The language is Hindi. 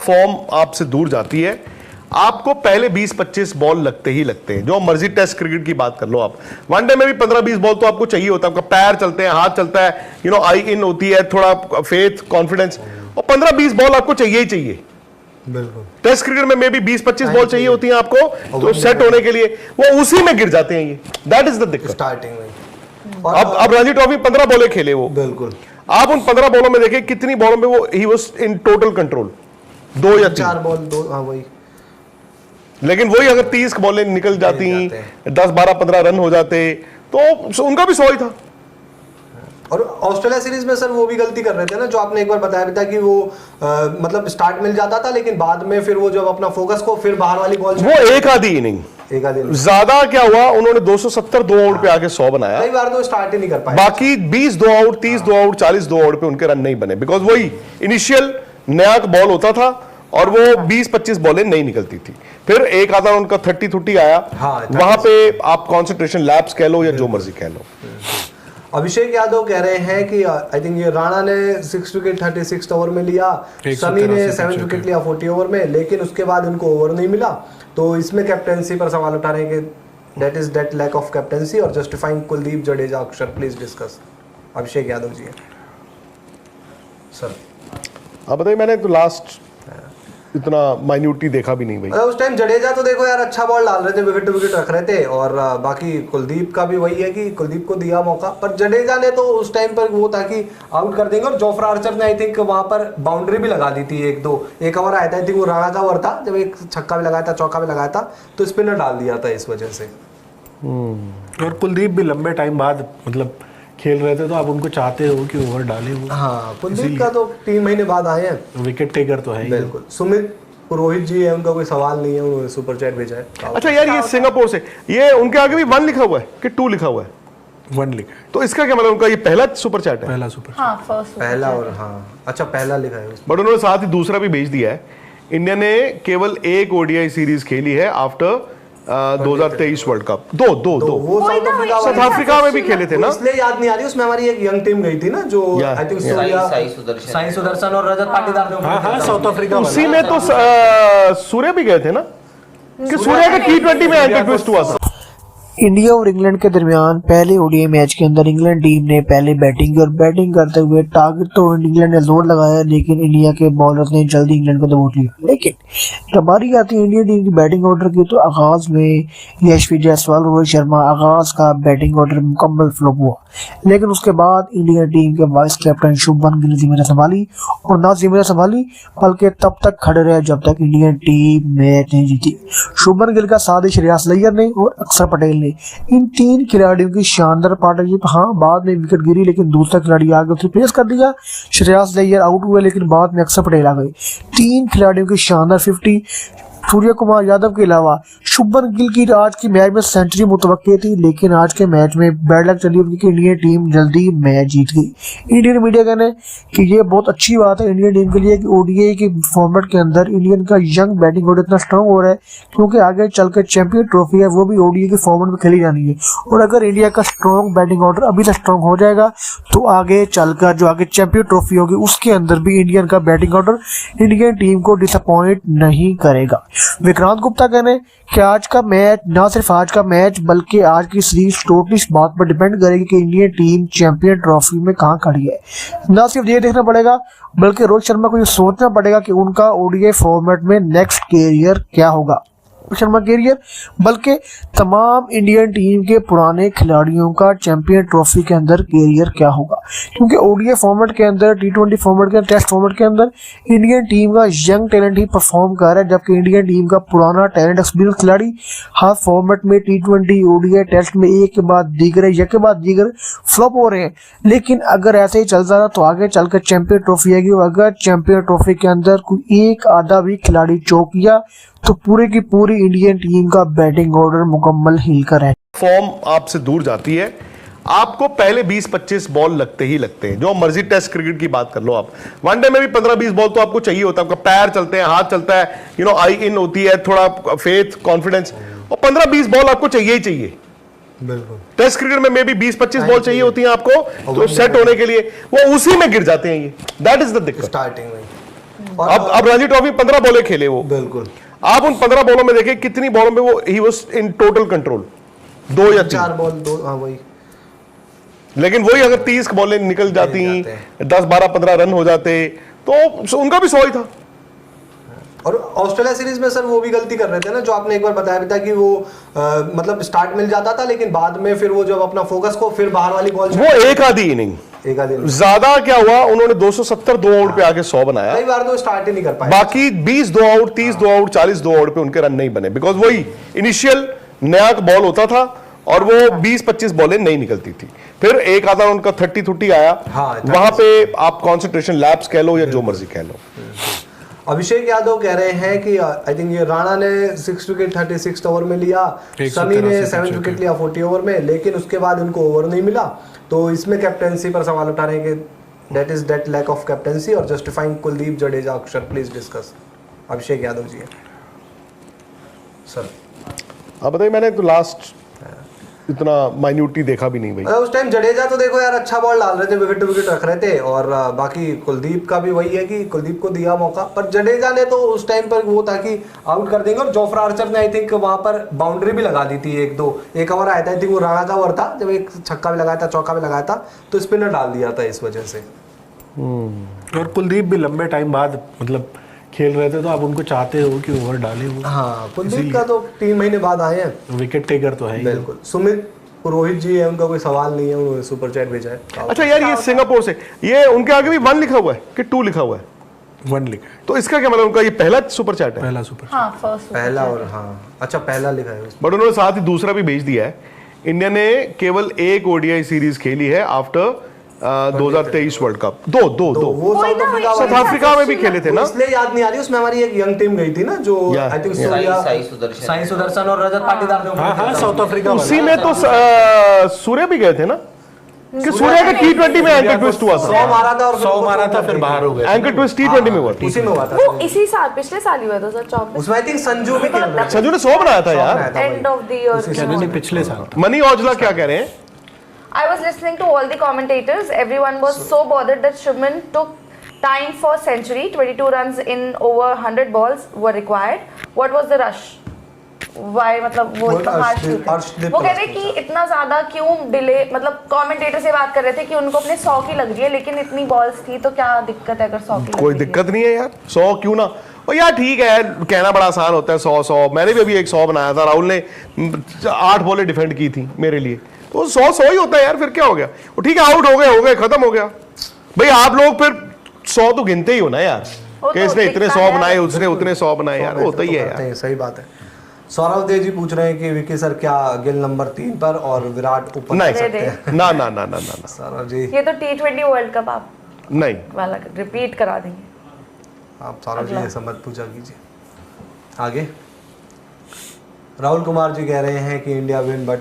फॉर्म आपसे दूर जाती है। आपको पहले 20-25 बॉल लगते ही लगते हैं। जो मर्जी टेस्ट क्रिकेट की बात कर लो आप, वनडे में भी 15-20 बॉल तो आपको चाहिए होता है। आपका पैर चलते हैं, हाथ चलता है, आई इन होती है, थोड़ा फेथ, कॉन्फिडेंस, और 15-20 बॉल आपको चाहिए ही चाहिए। बिल्कुल। टेस्ट क्रिकेट में मे बी 20-25 बॉल चाहिए होती हैं आपको तो सेट होने के लिए, वो उसी में गिर जाते हैं। ये दैट इज द दिक्कत स्टार्टिंग में। अब रणजी ट्रॉफी 15 बॉलें खेले वो, बिल्कुल। आप उन 15 बॉलों में देखें कितनी बॉलों में वो he was in total control, 2 या 4 बॉल 2, हाँ वही। लेकिन वही अगर 30 बॉलें निकल जाती, 10-12-15 रन हो जाते तो उनका भी 100 ही था। और ऑस्ट्रेलिया सीरीज में सर वो भी गलती कर रहे थे ना, जो आपने एक बार बताया भी था कि वो मतलब स्टार्ट मिल जाता था, लेकिन बाद में फिर वो जब अपना फोकस को फिर बाहर वाली बॉल, वो एक आधी इनिंग ज्यादा क्या हुआ, उन्होंने 270 2 आउट पे आके 100 बनाया। कई बार तो स्टार्ट ही नहीं कर पाए। बाकी 20 2 आउट, 30 2 आउट, 40 2 आउट पे उनके रन नहीं बने, बिकॉज वही इनिशियल नया बॉल होता था और वो 20-25 बॉलें नहीं निकलती थी। फिर एक आधा उनका 30-30 आया, वहां पे आप कॉन्सेंट्रेशन लैप्स कह लो या जो मर्जी कह लो। अभिषेक यादव कह रहे हैं कि आई थिंक ये राणा ने 6 विकेट 36 ओवर में लिया, सनी ने 7 विकेट लिया 40 ओवर में, लेकिन उसके बाद उनको ओवर नहीं मिला। तो इसमें कैप्टेंसी पर सवाल उठा रहे हैं कि that is that lack of captaincy और justifying Kuldeep Jadeja Akshar. Please discuss. Abhishek Yadav ji sir. अब बताइए, मैंने तो लास्ट इतना माइन्यूटली देखा भी नहीं भाई। उस टाइम जडेजा तो देखो यार अच्छा बॉल डाल रहे थे, विकेट टू विकेट रख रहे थे, और बाकी कुलदीप का भी वही है कि कुलदीप को दिया मौका, पर जडेजा ने तो उस टाइम पर वो था कि आउट कर देंगे। और जोफ्रा आर्चर ने आई थिंक वहां पर बाउंड्री भी लगा दी थी, एक ओवर आया था, आई थिंक वो राणा का ओवर था, जब एक छक्का भी लगाया था, चौका भी लगाया था, तो स्पिनर डाल दिया था इस वजह से। और कुलदीप भी लंबे टाइम बाद मतलब खेल रहे थे, तो आप उनको चाहते हो कि ओवर डाले वो। हाँ, कुलदीप का तो 3 महीने बाद आए हैं, विकेट टेकर तो है। बिल्कुल। सुमित पुरोहित जी है, उनका कोई सवाल नहीं है, उन्होंने सुपर चैट भेजा है। अच्छा यार, ये सिंगापुर से, ये उनके आगे भी 1 लिखा हुआ है कि 2 लिखा हुआ है? 1 लिखा है। तो इसका क्या मतलब, उनका ये पहला सुपर चैट है? पहला सुपर, हाँ, फर्स्ट पहला। और हाँ अच्छा, पहला लिखा है, बट उन्होंने साथ ही दूसरा भी भेज दिया है। इंडिया ने केवल एक ओडीआई सीरीज खेली है आफ्टर 2023 वर्ल्ड कप। दो वो साउथ अफ्रीका में भी खेले थे ना, इसलिए याद नहीं आ रही। उसमें हमारी एक यंग टीम गई थी ना, जो आई थिंक साई सुदर्शन और रजत पाटीदार ने। हाँ, साउथ अफ्रीका उसी में तो सूर्य भी गए थे ना, कि सूर्य का T20 में एंकल ट्विस्ट हुआ था। इंडिया और इंग्लैंड के दरमियान पहले ओडीआई मैच के अंदर इंग्लैंड टीम ने पहले बैटिंग की और बैटिंग करते हुए टारगेट तो इंग्लैंड ने जोर लगाया, लेकिन इंडिया के बॉलर्स ने जल्दी इंग्लैंड को दबोच लिया। लेकिन जब बारी आती है इंडियन टीम की बैटिंग ऑर्डर की, तो आगाज में यशस्वी जायसवाल, रोहित शर्मा, आगाज का बैटिंग ऑर्डर मुकम्मल फ्लॉप हुआ। लेकिन उसके बाद इंडियन टीम के वाइस कैप्टन शुभमन गिल जिम्मेदारी संभाली, और ना जिम्मेदारी संभाली बल्कि तब तक खड़े रहे जब तक इंडियन टीम मैच नहीं जीती। शुभमन गिल का साथ ही श्रेयस अय्यर ने और अक्षर पटेल ने, इन 3 खिलाड़ियों की शानदार पार्टनरशिप। हाँ, बाद में विकेट गिरी, लेकिन दूसरा खिलाड़ी आगे उसे पेश कर दिया। श्रेयस अय्यर आउट हुए, लेकिन बाद में अक्षर पटेल आ गए। 3 खिलाड़ियों की शानदार 50। सूर्य कुमार यादव के अलावा शुभमन गिल की आज की मैच में सेंचुरी मुतवक्की थी, लेकिन आज के मैच में बैड लक चली उनकी, इंडियन टीम जल्दी मैच जीत गई। इंडियन मीडिया कहने कि ये बहुत अच्छी बात है इंडियन टीम के लिए कि ओडीआई के फॉर्मेट के अंदर इंडियन का यंग बैटिंग ऑर्डर इतना स्ट्रांग हो रहा है, क्योंकि आगे चलकर चैंपियन ट्रॉफी है, वो भी ओडीआई के फॉर्मेट में खेली जानी है। और अगर इंडिया का स्ट्रॉन्ग बैटिंग ऑर्डर अभी तक स्ट्रॉन्ग हो जाएगा, तो आगे चलकर जो आगे चैंपियन ट्रॉफी होगी उसके अंदर भी इंडियन का बैटिंग ऑर्डर इंडियन टीम को डिसअपॉइंट नहीं करेगा। विक्रांत गुप्ता कहने कि आज का मैच, ना सिर्फ आज का मैच बल्कि आज की सीरीज टोटली इस बात पर डिपेंड करेगी कि इंडियन टीम चैंपियन ट्रॉफी में कहां खड़ी है। ना सिर्फ ये देखना पड़ेगा बल्कि रोहित शर्मा को ये सोचना पड़ेगा कि उनका ओडीआई फॉर्मेट में नेक्स्ट कैरियर क्या होगा। शर्मा कैरियर बल्कि तमाम इंडियन टीम के पुराने खिलाड़ियों का चैंपियन ट्रॉफी के अंदर कैरियर क्या होगा, क्योंकि ओडीआई फॉर्मेट के अंदर, T20 फॉर्मेट के अंदर, टेस्ट फॉर्मेट के अंदर इंडियन टीम का यंग टैलेंट ही परफॉर्म कर रहा है, जबकि इंडियन टीम का पुराना टैलेंट एक्सपीरियंस खिलाड़ी हर फॉर्मेट में T20 ओडीआई टेस्ट में एक के बाद दीगर फ्लॉप हो रहे हैं। लेकिन अगर ऐसे ही चलता रहा तो आगे चलकर चैंपियन ट्रॉफी आएगी, और अगर चैंपियन ट्रॉफी के अंदर कोई एक आधा भी खिलाड़ी चौक किया तो पूरी की पूरी इंडियन टीम का बैटिंग ऑर्डर मुकम्मल हिल कर है। फॉर्म आपसे दूर जाती है। आपको पहले 20-25 बॉल लगते ही लगते हैं। जो मर्जी टेस्ट क्रिकेट की बात कर लो आप, वनडे में भी 15-20 बॉल तो आपको चाहिए होता है। आपका पैर चलते हैं, हाथ चलता है, आई इन होती है, थोड़ा फेथ, कॉन्फिडेंस, और 15-20 बॉल आपको चाहिए ही चाहिए। बिल्कुल। टेस्ट क्रिकेट में मे बी 20-25 बॉल चाहिए होती हैं आपको तो सेट होने के लिए, वो उसी में गिर जाते हैं। ये दैट इज द दिक्कत स्टार्टिंग में। अब रणजी ट्रॉफी 15 बॉलें खेले वो, बिल्कुल आप उन 15 बॉलों में देखें कितनी बॉलों में वो he was in total control, 2 या 4 बॉल 2, हाँ वही। लेकिन वही अगर 30 बॉलें निकल जाती, 10 12 15 रन हो जाते तो उनका भी 100 ही था। और ऑस्ट्रेलिया सीरीज में सर वो भी गलती कर रहे थे ना, जो आपने एक बार बताया भी था कि वो मतलब स्टार्ट मिल जाता था, लेकिन बाद में फिर वो जब अपना फोकस को फिर बाहर वाली बॉल, वो एक आधी इनिंग, एक आधी ज्यादा क्या हुआ, उन्होंने 270 2 आउट पे आके 100 बनाया, कई बार तो स्टार्ट ही नहीं कर पाए। बाकी 20 2 आउट, 30 2 आउट, 40 2 आउट पे उनके रन नहीं बने, बिकॉज वही इनिशियल नया बॉल होता था और वो 20-25 बॉलें नहीं निकलती थी, फिर एक आधा उनका 30-30 आया, वहां पे आप कॉन्सेंट्रेशन लैप्स कह लो या जो मर्जी कह लो। अभिषेक यादव कह रहे हैं कि आई थिंक ये राणा ने 6 विकेट 36 ओवर में लिया, सनी ने 7 विकेट लिया 40 ओवर में, लेकिन उसके बाद उनको ओवर नहीं मिला, तो इसमें कैप्टेंसी पर सवाल उठा रहे हैं कि that is that lack of captaincy और justifying Kuldeep Jadeja Akshar, please discuss. Abhishek Yadav ji sir. अब बताइए, मैंने तो लास्ट इतना माइन्यूटली देखा भी नहीं भाई। उस टाइम जडेजा तो देखो यार अच्छा बॉल डाल रहे थे, विकेट टू विकेट रख रहे थे, और बाकी कुलदीप का भी वही है कि कुलदीप को दिया मौका, पर जडेजा ने तो उस टाइम पर वो था कि आउट कर देंगे, और जोफ्रा आर्चर ने आई थिंक वहां पर बाउंड्री भी लगा दी थी, एक ओवर आया था, आई थिंक वो राणा का ओवर था, जब एक छक्का भी लगाया था, चौका भी लगाया था, तो स्पिनर डाल दिया था इस वजह से। और कुलदीप भी लंबे टाइम बाद मतलब खेल रहे थे, तो आप उनको चाहते हो कि ओवर डाले वो। हाँ, कुलदीप का तो 3 महीने बाद आए हैं, विकेट टेकर तो है ही। बिल्कुल। सुमित पुरोहित जी है, उनका कोई सवाल नहीं है, उन्होंने सुपर चैट भेजा है। अच्छा यार, ये सिंगापुर से, ये उनके आगे भी 1 लिखा हुआ है कि 2 लिखा हुआ है? 1 लिखा है। तो इसका क्या मतलब, उनका ये पहला सुपर चैट है? पहला सुपर। हाँ, फर्स्ट पहला, और हाँ अच्छा पहला लिखा है, बट उन्होंने साथ ही दूसरा भी भेज दिया है। इंडिया ने केवल एक ओडीआई सीरीज खेली है आफ्टर 2023 वर्ल्ड कप, दो वो साउथ अफ्रीका में भी खेले थे ना, इसलिए याद नहीं आ रही, उसमें हमारी एक यंग टीम गई थी ना, जो आई थिंक साई सुदर्शन और रजत पाटीदार थे। हाँ, साउथ अफ्रीका उसी में तो सूर्य भी गए थे ना, कि सूर्य का T20 में एंकल ट्विस्ट हुआ 100 था, मारा था और 100 मारा था, फिर बाहर हो गए। एंकल ट्विस्ट T20 में हुआ था, उसी में हुआ था। वो इसी साल, पिछले साल ही हुआ था 2024 उसमें आई थिंक संजू भी खेल रहा था, संजू ने 100 बनाया था यार, एंड ऑफ द ईयर। नहीं, पिछले साल। मनी औजला क्या कह रहे हैं? I was listening to all the commentators. Everyone was so bothered that Shubman took time for century. 22 runs in over 100 balls were required. What was the rush? Why? मतलब वो इतना harsh क्यों थे? वो कह रहे कि इतना ज्यादा क्यों डिले, मतलब कमेंटेटर से बात कर रहे थे कि उनको अपने 100 की लग रही है, लेकिन इतनी बॉल्स थी तो क्या दिक्कत है अगर 100 की? कोई दिक्कत नहीं है यार, 100 क्यों ना, और यार ठीक है, कहना बड़ा आसान होता है 100 मैंने भी अभी एक 100 बनाया था, राहुल ने 8 बॉलें डिफेंड की थी मेरे लिए, तो 100 ही होता है यार, फिर क्या हो गया, वो ठीक है, आउट हो गए खत्म हो गया भाई। आप लोग फिर 100 तो गिनते ही हो ना यार, कि इसने इतने 100 बनाए, उसने उतने 100 बनाए, यार होता ही है यार। सही बात है। सौरभ देव जी पूछ रहे हैं कि विकी सर क्या गिल नंबर 3 पर और विराट ऊपर नहीं, कर सकते हैं? ना ना ना ना ना ना सौरभ जी, ये तो T20 वर्ल्ड कप आप नहीं वाला रिपीट करा देंगे आप सौरभ जी ऐसा मत पूछा कीजिए। आगे राहुल कुमार जी कह रहे हैं कि इंडिया विन बट